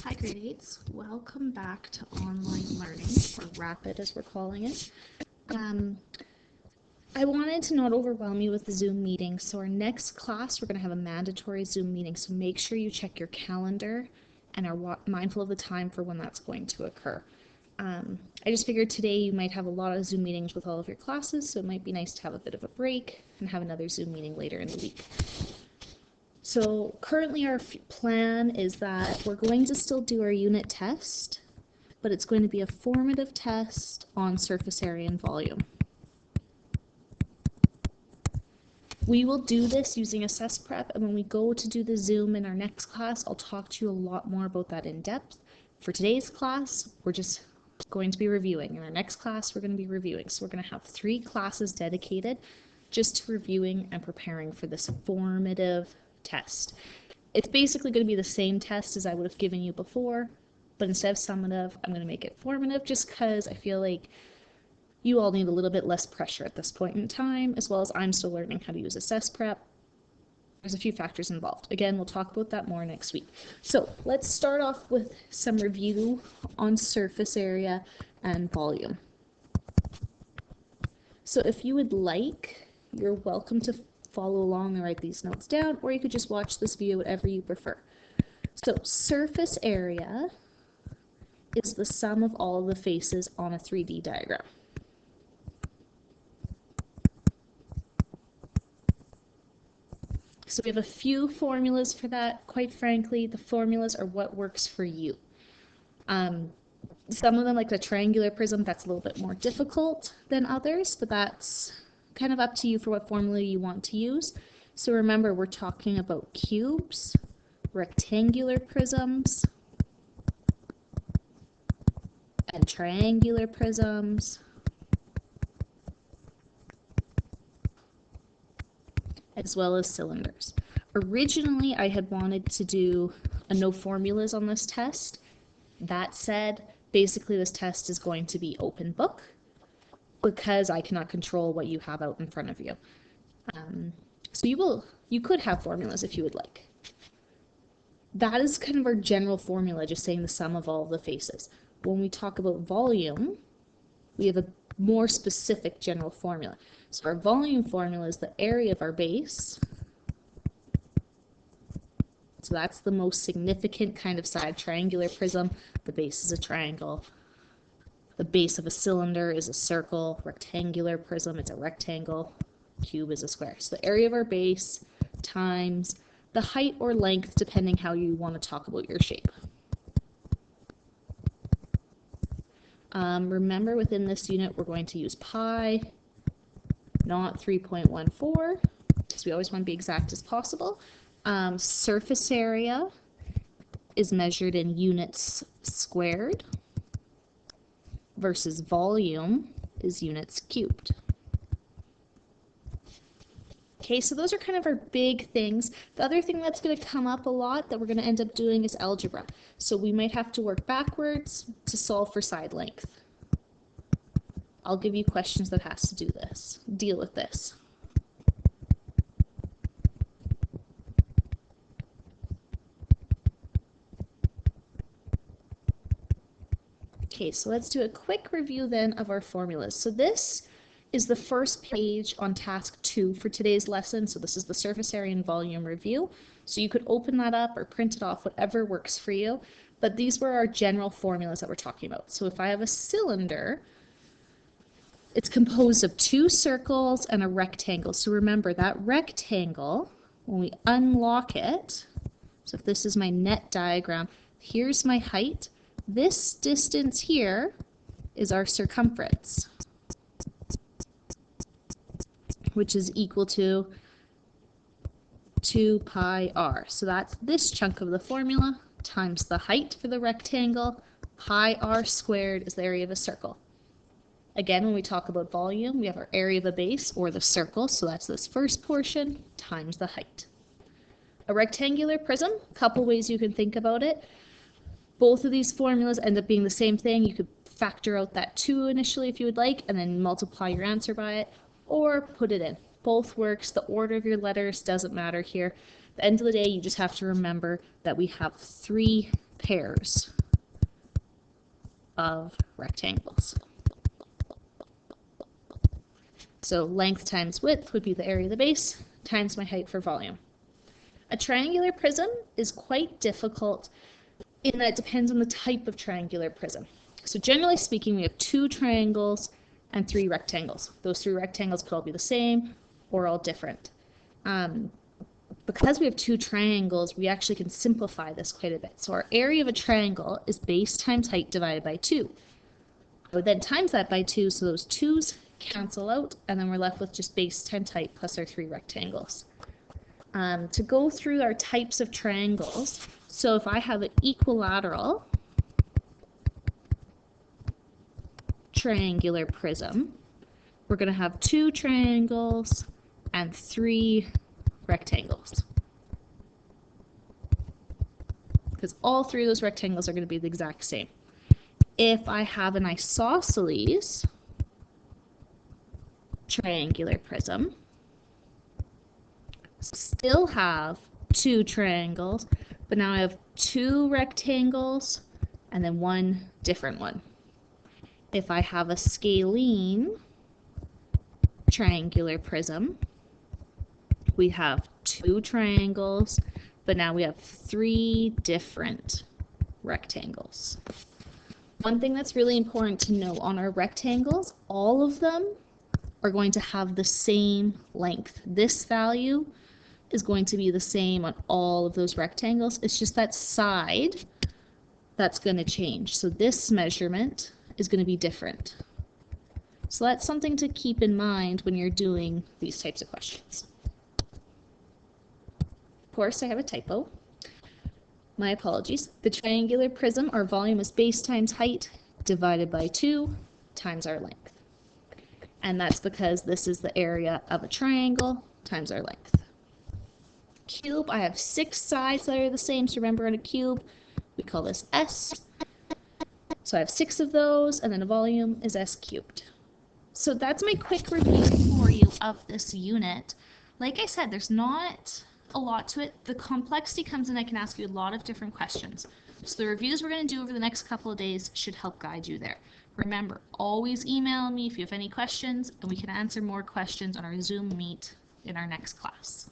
Hi grade 8s, welcome back to online learning, or rapid as we're calling it. I wanted to not overwhelm you with the Zoom meeting, so our next class we're going to have a mandatory Zoom meeting, so make sure you check your calendar and are mindful of the time for when that's going to occur. I just figured today you might have a lot of Zoom meetings with all of your classes, so it might be nice to have a bit of a break and have another Zoom meeting later in the week. So currently our plan is that we're going to still do our unit test, but it's going to be a formative test on surface area and volume. We will do this using Assess Prep, and when we go to do the Zoom in our next class, I'll talk to you a lot more about that in depth. For today's class, we're just going to be reviewing. In our next class, we're going to be reviewing. So we're going to have 3 classes dedicated just to reviewing and preparing for this formative test. It's basically going to be the same test as I would have given you before, but instead of summative, I'm going to make it formative just because I feel like you all need a little bit less pressure at this point in time, as well as I'm still learning how to use Assess Prep. There's a few factors involved. Again, we'll talk about that more next week. So let's start off with some review on surface area and volume. So if you would like, you're welcome to follow along and write these notes down, or you could just watch this video, whatever you prefer. So surface area is the sum of all of the faces on a 3D diagram. So we have a few formulas for that. Quite frankly, the formulas are what works for you. Some of them, like the triangular prism, that's a little bit more difficult than others, but that's kind of up to you for what formula you want to use. So remember, we're talking about cubes, rectangular prisms, and triangular prisms, as well as cylinders. Originally, I had wanted to do no formulas on this test. That said, basically this test is going to be open book because I cannot control what you have out in front of you. So you could have formulas if you would like. That is kind of our general formula, just saying the sum of all of the faces. When we talk about volume, we have a more specific general formula. So our volume formula is the area of our base. So that's the most significant kind of side. Triangular prism, the base is a triangle. The base of a cylinder is a circle. Rectangular prism, it's a rectangle. Cube is a square. So the area of our base times the height or length, depending how you want to talk about your shape. Remember, within this unit, we're going to use pi, not 3.14, because we always want to be exact as possible. Surface area is measured in units squared versus volume is units cubed. Okay, so those are kind of our big things. The other thing that's going to come up a lot that we're going to end up doing is algebra. So we might have to work backwards to solve for side length. I'll give you questions that has to deal with this. Okay, so let's do a quick review then of our formulas. So this is the first page on task 2 for today's lesson. So this is the surface area and volume review. So you could open that up or print it off, whatever works for you. But these were our general formulas that we're talking about. So if I have a cylinder, it's composed of 2 circles and a rectangle. So remember that rectangle, when we unlock it, so if this is my net diagram, here's my height. This distance here is our circumference, which is equal to 2 pi r. So that's this chunk of the formula times the height for the rectangle. Pi r squared is the area of a circle. Again, when we talk about volume, we have our area of a base, or the circle, so that's this first portion, times the height. A rectangular prism, a couple ways you can think about it. Both of these formulas end up being the same thing. You could factor out that 2 initially if you would like, and then multiply your answer by it, or put it in. Both works. The order of your letters doesn't matter here. At the end of the day, you just have to remember that we have 3 pairs of rectangles. So length times width would be the area of the base times my height for volume. A triangular prism is quite difficult in that it depends on the type of triangular prism. So generally speaking, we have 2 triangles and 3 rectangles. Those 3 rectangles could all be the same or all different. Because we have 2 triangles, we actually can simplify this quite a bit. So our area of a triangle is base times height divided by 2. I would then times that by 2, so those 2's cancel out, and then we're left with just base times height plus our 3 rectangles. To go through our types of triangles, so if I have an equilateral triangular prism, we're going to have 2 triangles and 3 rectangles. Because all 3 of those rectangles are going to be the exact same. If I have an isosceles triangular prism, still have 2 triangles, but now I have 2 rectangles and then 1 different one. If I have a scalene triangular prism, we have 2 triangles, but now we have 3 different rectangles. One thing that's really important to know on our rectangles, all of them are going to have the same length. This value is going to be the same on all of those rectangles. It's just that side that's going to change. So this measurement is going to be different. So that's something to keep in mind when you're doing these types of questions. Of course, I have a typo. My apologies. The triangular prism, our volume is base times height divided by 2 times our length. And that's because this is the area of a triangle times our length. Cube, I have 6 sides that are the same, so remember in a cube, we call this S. So I have 6 of those, and then a volume is S cubed. So that's my quick review for you of this unit. Like I said, there's not a lot to it. The complexity comes in, I can ask you a lot of different questions. So the reviews we're going to do over the next couple of days should help guide you there. Remember, always email me if you have any questions, and we can answer more questions on our Zoom meet in our next class.